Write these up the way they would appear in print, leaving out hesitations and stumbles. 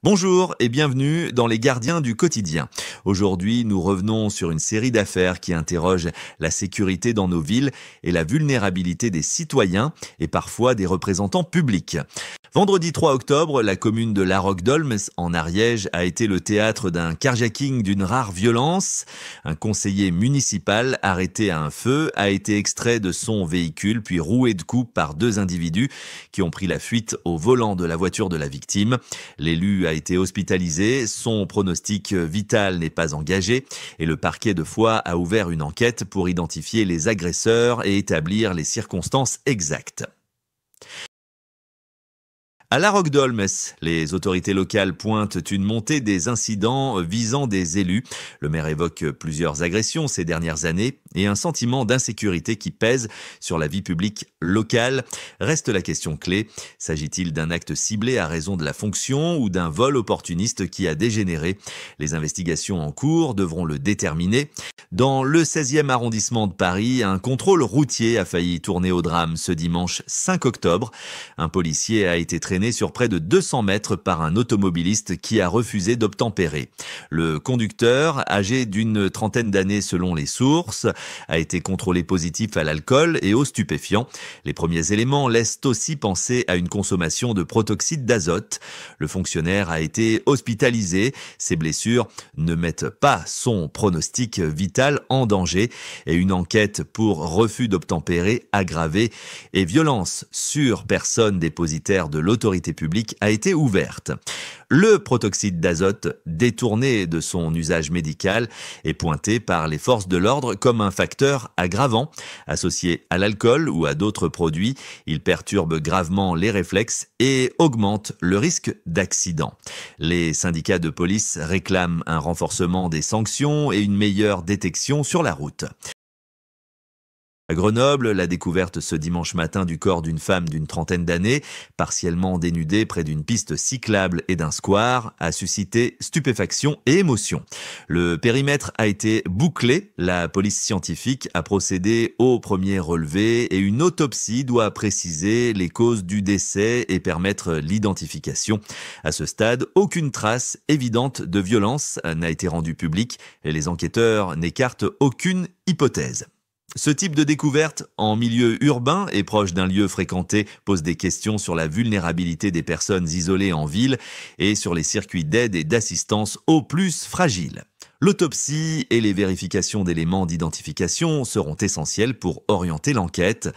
Bonjour et bienvenue dans Les Gardiens du quotidien. Aujourd'hui, nous revenons sur une série d'affaires qui interrogent la sécurité dans nos villes et la vulnérabilité des citoyens et parfois des représentants publics. Vendredi 3 octobre, la commune de La Roque-d'Olmes, en Ariège, a été le théâtre d'un carjacking d'une rare violence. Un conseiller municipal arrêté à un feu a été extrait de son véhicule puis roué de coups par deux individus qui ont pris la fuite au volant de la voiture de la victime. L'élu a été hospitalisé, son pronostic vital n'est pas engagé et le parquet de Foix a ouvert une enquête pour identifier les agresseurs et établir les circonstances exactes. À La Roque-d'Olmes, les autorités locales pointent une montée des incidents visant des élus. Le maire évoque plusieurs agressions ces dernières années et un sentiment d'insécurité qui pèse sur la vie publique locale. Reste la question clé. S'agit-il d'un acte ciblé à raison de la fonction ou d'un vol opportuniste qui a dégénéré? Les investigations en cours devront le déterminer. Dans le 16e arrondissement de Paris, un contrôle routier a failli tourner au drame ce dimanche 5 octobre. Un policier a été traîné sur près de 200 mètres par un automobiliste qui a refusé d'obtempérer. Le conducteur, âgé d'une trentaine d'années selon les sources, a été contrôlé positif à l'alcool et aux stupéfiants. Les premiers éléments laissent aussi penser à une consommation de protoxyde d'azote. Le fonctionnaire a été hospitalisé. Ses blessures ne mettent pas son pronostic vital en danger et une enquête pour refus d'obtempérer aggravé et violence sur personne dépositaire de l'autorité publique a été ouverte. Le protoxyde d'azote, détourné de son usage médical, est pointé par les forces de l'ordre comme un facteur aggravant. Associé à l'alcool ou à d'autres produits, il perturbe gravement les réflexes et augmente le risque d'accident. Les syndicats de police réclament un renforcement des sanctions et une meilleure détection sur la route. À Grenoble, la découverte ce dimanche matin du corps d'une femme d'une trentaine d'années, partiellement dénudée près d'une piste cyclable et d'un square, a suscité stupéfaction et émotion. Le périmètre a été bouclé, la police scientifique a procédé au premier relevé et une autopsie doit préciser les causes du décès et permettre l'identification. À ce stade, aucune trace évidente de violence n'a été rendue publique et les enquêteurs n'écartent aucune hypothèse. Ce type de découverte, en milieu urbain et proche d'un lieu fréquenté, pose des questions sur la vulnérabilité des personnes isolées en ville et sur les circuits d'aide et d'assistance aux plus fragiles. L'autopsie et les vérifications d'éléments d'identification seront essentielles pour orienter l'enquête.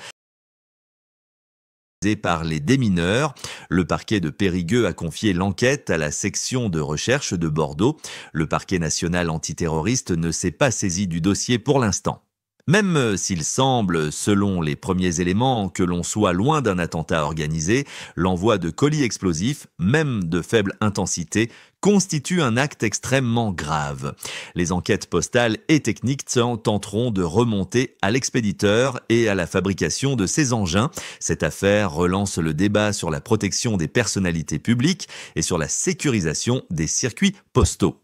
Par les démineurs, le parquet de Périgueux a confié l'enquête à la section de recherche de Bordeaux. Le parquet national antiterroriste ne s'est pas saisi du dossier pour l'instant. Même s'il semble, selon les premiers éléments, que l'on soit loin d'un attentat organisé, l'envoi de colis explosifs, même de faible intensité, constitue un acte extrêmement grave. Les enquêtes postales et techniques tenteront de remonter à l'expéditeur et à la fabrication de ces engins. Cette affaire relance le débat sur la protection des personnalités publiques et sur la sécurisation des circuits postaux.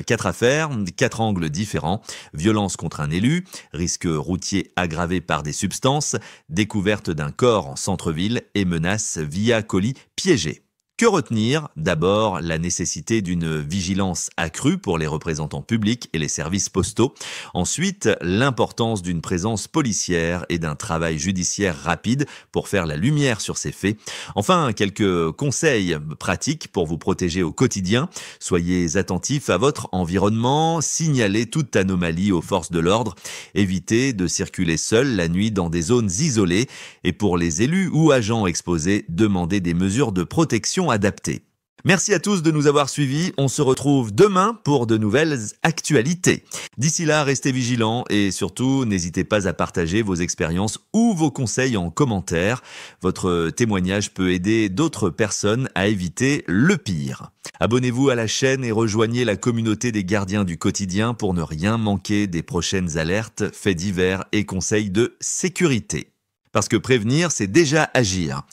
4 affaires, 4 angles différents, violence contre un élu, risque routier aggravé par des substances, découverte d'un corps en centre-ville et menace via colis piégé. Que retenir? D'abord, la nécessité d'une vigilance accrue pour les représentants publics et les services postaux. Ensuite, l'importance d'une présence policière et d'un travail judiciaire rapide pour faire la lumière sur ces faits. Enfin, quelques conseils pratiques pour vous protéger au quotidien. Soyez attentifs à votre environnement, signalez toute anomalie aux forces de l'ordre, évitez de circuler seul la nuit dans des zones isolées et pour les élus ou agents exposés, demandez des mesures de protection adaptées. Merci à tous de nous avoir suivis. On se retrouve demain pour de nouvelles actualités. D'ici là, restez vigilants et surtout, n'hésitez pas à partager vos expériences ou vos conseils en commentaire. Votre témoignage peut aider d'autres personnes à éviter le pire. Abonnez-vous à la chaîne et rejoignez la communauté des gardiens du quotidien pour ne rien manquer des prochaines alertes, faits divers et conseils de sécurité. Parce que prévenir, c'est déjà agir.